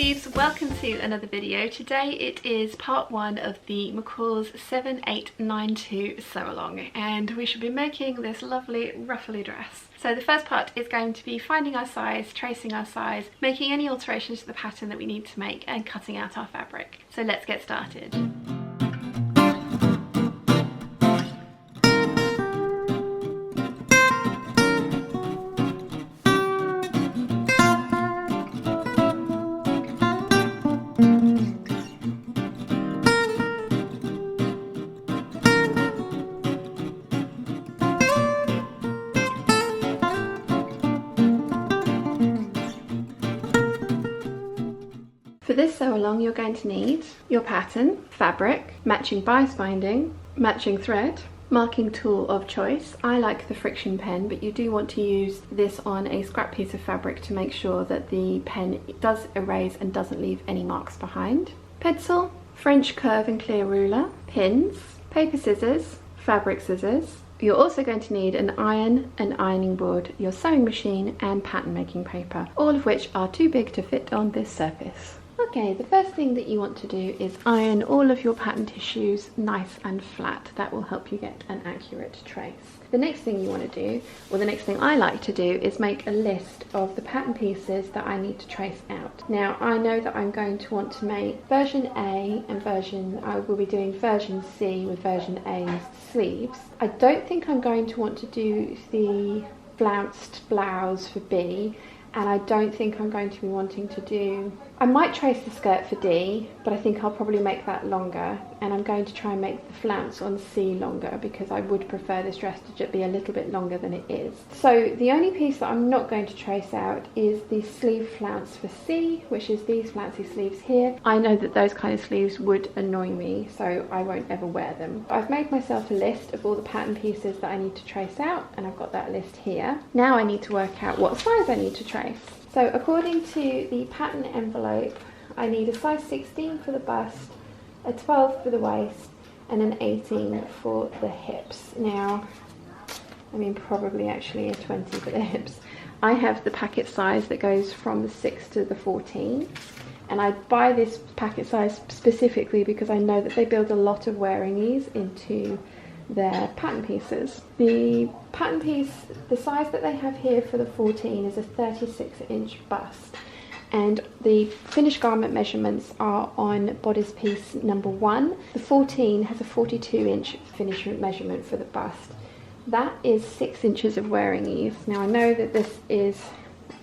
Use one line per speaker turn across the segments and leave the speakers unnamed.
peeps, welcome to another video. Today it is part one of the McCalls 7892 sew along, and we should be making this lovely ruffly dress. So the first part is going to be finding our size, tracing our size, making any alterations to the pattern that we need to make, and cutting out our fabric. So let's get started. For this sew along, you're going to need your pattern, fabric, matching bias binding, matching thread, marking tool of choice. I like the friction pen, but you do want to use this on a scrap piece of fabric to make sure that the pen does erase and doesn't leave any marks behind. Pencil, French curve and clear ruler, pins, paper scissors, fabric scissors. You're also going to need an iron, an ironing board, your sewing machine and pattern making paper, all of which are too big to fit on this surface. Okay, the first thing that you want to do is iron all of your pattern tissues nice and flat. That will help you get an accurate trace. The next thing you want to do, or the next thing I like to do, is make a list of the pattern pieces that I need to trace out. Now, I know that I'm going to want to make version A and I will be doing version C with version A's sleeves. I don't think I'm going to want to do the flounced blouse for B, and I don't think I'm going to be wanting to do... I might trace the skirt for D, but I think I'll probably make that longer, and I'm going to try and make the flounce on C longer because I would prefer this dress to be a little bit longer than it is. So the only piece that I'm not going to trace out is the sleeve flounce for C, which is these flouncy sleeves here. I know that those kind of sleeves would annoy me, so I won't ever wear them. I've made myself a list of all the pattern pieces that I need to trace out, and I've got that list here. Now I need to work out what size I need to trace. So according to the pattern envelope, I need a size 16 for the bust, a 12 for the waist, and an 18 for the hips. Now, I mean probably actually a 20 for the hips. I have the packet size that goes from the 6 to the 14, and I buy this packet size specifically because I know that they build a lot of wearing ease into their pattern pieces. The pattern piece, the size that they have here for the 14 is a 36-inch bust, and the finished garment measurements are on bodice piece number 1. The 14 has a 42-inch finished measurement for the bust. That is 6 inches of wearing ease. Now I know that this is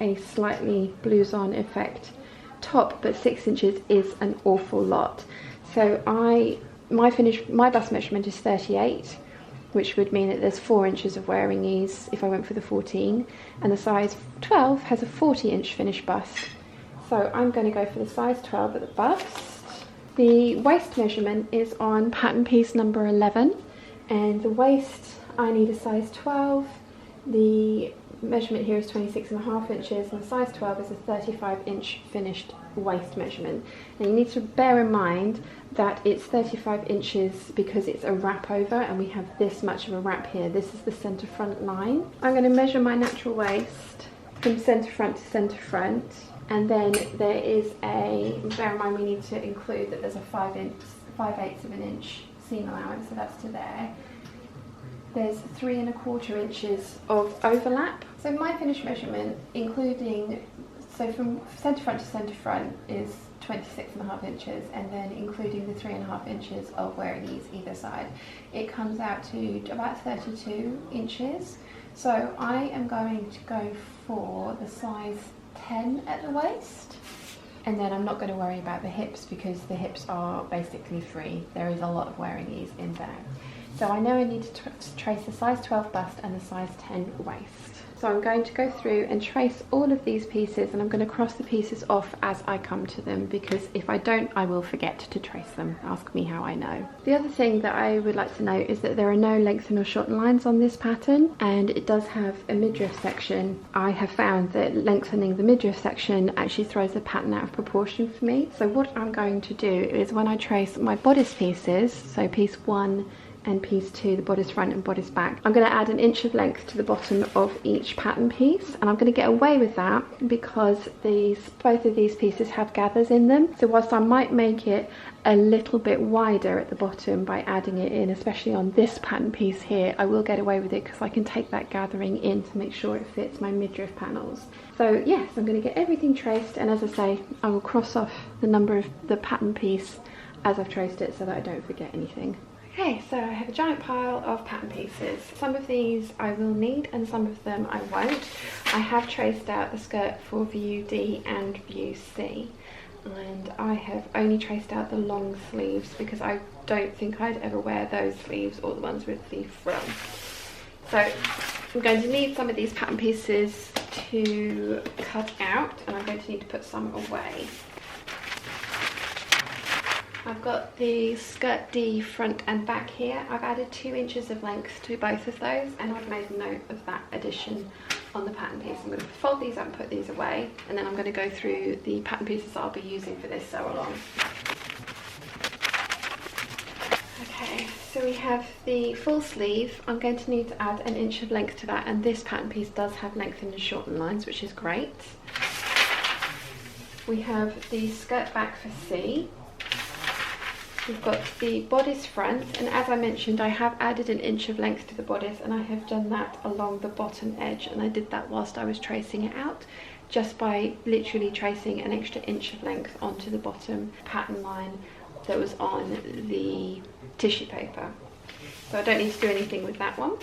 a slightly blouson effect top, but 6 inches is an awful lot. So my bust measurement is 38, which would mean that there's 4 inches of wearing ease if I went for the 14, and the size 12 has a 40-inch finished bust. So I'm going to go for the size 12 at the bust. The waist measurement is on pattern piece number 11, and the waist I need a size 12. The measurement here is 26.5 inches, and the size 12 is a 35-inch finished waist measurement. And you need to bear in mind that it's 35 inches because it's a wrap over, and we have this much of a wrap here. This is the centre front line. I'm going to measure my natural waist from centre front to centre front, and then there is bear in mind we need to include that there's a 5/8 of an inch seam allowance, so that's to there. There's 3 1/4 inches of overlap. So my finished measurement, so from centre front to centre front, is 26.5 inches, and then including the 3.5 inches of wearing ease either side, it comes out to about 32 inches. So I am going to go for the size 10 at the waist, and then I'm not going to worry about the hips because the hips are basically free. There is a lot of wearing ease in there. So I know I need to trace the size 12 bust and the size 10 waist. So I'm going to go through and trace all of these pieces, and I'm going to cross the pieces off as I come to them, because if I don't, I will forget to trace them. Ask me how I know. The other thing that I would like to note is that there are no lengthen or shorten lines on this pattern, and it does have a midriff section. I have found that lengthening the midriff section actually throws the pattern out of proportion for me. So what I'm going to do is when I trace my bodice pieces, so piece 1, end piece to the bodice front and bodice back. I'm going to add an inch of length to the bottom of each pattern piece, and I'm going to get away with that because both of these pieces have gathers in them. So whilst I might make it a little bit wider at the bottom by adding it in, especially on this pattern piece here, I will get away with it because I can take that gathering in to make sure it fits my midriff panels. So yes, I'm going to get everything traced, and as I say, I will cross off the number of the pattern piece as I've traced it so that I don't forget anything. Okay, so I have a giant pile of pattern pieces. Some of these I will need and some of them I won't. I have traced out the skirt for view D and view C, and I have only traced out the long sleeves because I don't think I'd ever wear those sleeves or the ones with the frill. So I'm going to need some of these pattern pieces to cut out, and I'm going to need to put some away. I've got the skirt D front and back here. I've added 2 inches of length to both of those, and I've made a note of that addition on the pattern piece. I'm going to fold these up and put these away, and then I'm going to go through the pattern pieces I'll be using for this sew along. Okay, so we have the full sleeve. I'm going to need to add an inch of length to that, and this pattern piece does have lengthened and shortened lines, which is great. We have the skirt back for C. We've got the bodice front, and as I mentioned, I have added an inch of length to the bodice, and I have done that along the bottom edge, and I did that whilst I was tracing it out, just by literally tracing an extra inch of length onto the bottom pattern line that was on the tissue paper. So I don't need to do anything with that one.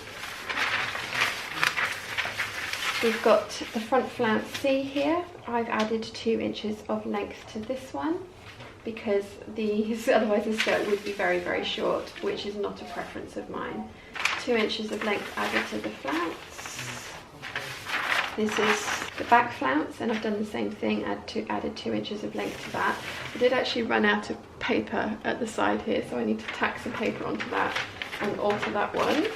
We've got the front flounce C here. I've added 2 inches of length to this one, because otherwise the skirt would be very, very short, which is not a preference of mine. 2 inches of length added to the flounce. This is the back flounce, and I've done the same thing, added 2 inches of length to that. I did actually run out of paper at the side here, so I need to tack some paper onto that and alter that one.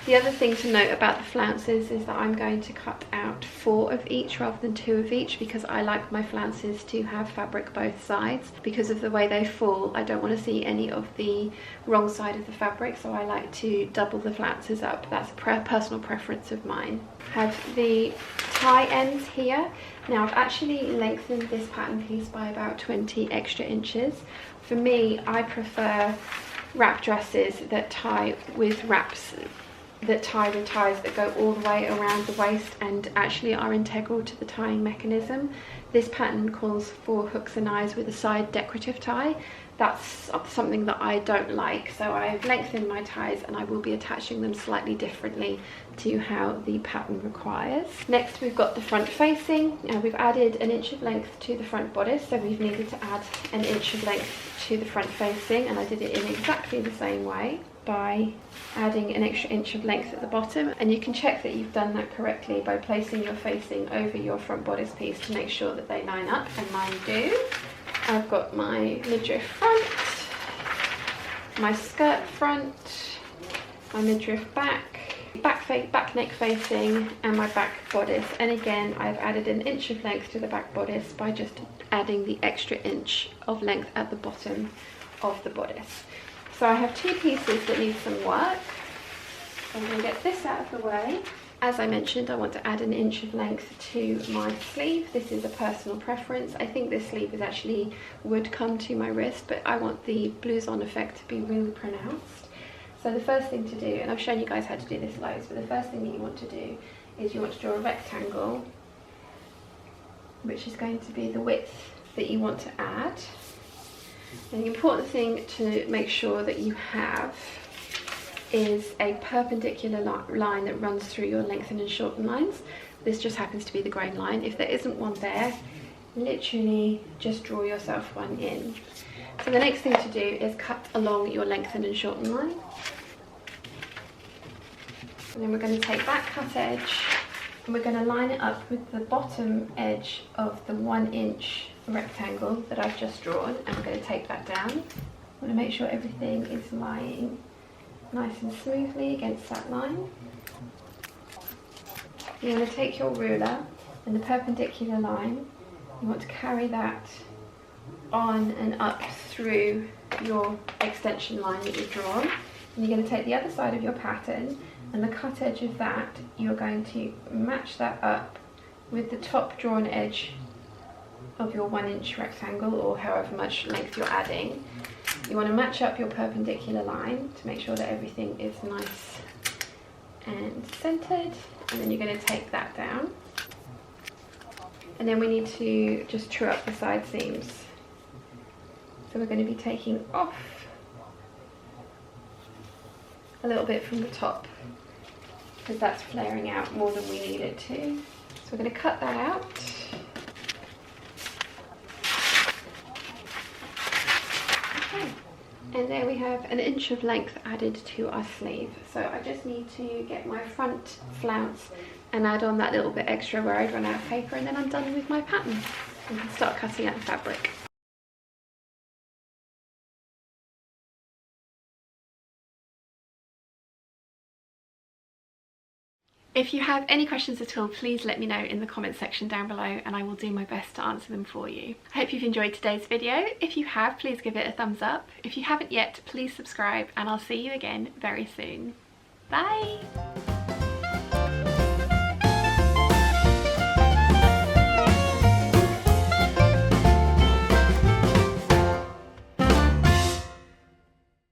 The other thing to note about the flounces is that I'm going to cut out 4 of each rather than 2 of each, because I like my flounces to have fabric both sides. Because of the way they fall, I don't want to see any of the wrong side of the fabric, so I like to double the flounces up. That's a personal preference of mine. I have the tie ends here. Now I've actually lengthened this pattern piece by about 20 extra inches. For me, I prefer wrap dresses that tie with wraps, that tie with ties that go all the way around the waist and actually are integral to the tying mechanism. This pattern calls for hooks and eyes with a side decorative tie. That's something that I don't like, so I've lengthened my ties and I will be attaching them slightly differently to how the pattern requires. Next we've got the front facing. Now we've added an inch of length to the front bodice, so we've needed to add an inch of length to the front facing, and I did it in exactly the same way by adding an extra inch of length at the bottom, and you can check that you've done that correctly by placing your facing over your front bodice piece to make sure that they line up, and mine do. I've got my midriff front, my skirt front, my midriff back, back neck facing, and my back bodice. And again, I've added an inch of length to the back bodice by just adding the extra inch of length at the bottom of the bodice. So I have 2 pieces that need some work. I'm going to get this out of the way. As I mentioned, I want to add an inch of length to my sleeve. This is a personal preference. I think this sleeve would come to my wrist, but I want the blouson effect to be really pronounced. So the first thing to do, and I've shown you guys how to do this loads, but the first thing that you want to do is you want to draw a rectangle, which is going to be the width that you want to add. And the important thing to make sure that you have is a perpendicular line that runs through your lengthen and shorten lines. This just happens to be the grain line. If there isn't one there, literally just draw yourself one in. So the next thing to do is cut along your lengthen and shorten line. And then we're going to take that cut edge and we're going to line it up with the bottom edge of the 1 inch rectangle that I've just drawn, and we're going to take that down. I want to make sure everything is lying nice and smoothly against that line. You're going to take your ruler and the perpendicular line, you want to carry that on and up through your extension line that you've drawn. And you're going to take the other side of your pattern, and the cut edge of that, you're going to match that up with the top drawn edge of your 1 inch rectangle, or however much length you're adding. You want to match up your perpendicular line to make sure that everything is nice and centered, and then you're going to take that down. And then we need to just true up the side seams. So we're going to be taking off a little bit from the top because that's flaring out more than we need it to. So we're going to cut that out. Okay. And there we have 1 inch of length added to our sleeve. So I just need to get my front flounce and add on that little bit extra where I'd run out of paper, and then I'm done with my pattern. I can start cutting out the fabric. If you have any questions at all, please let me know in the comment section down below and I will do my best to answer them for you. I hope you've enjoyed today's video. If you have, please give it a thumbs up. If you haven't yet, please subscribe, and I'll see you again very soon. Bye!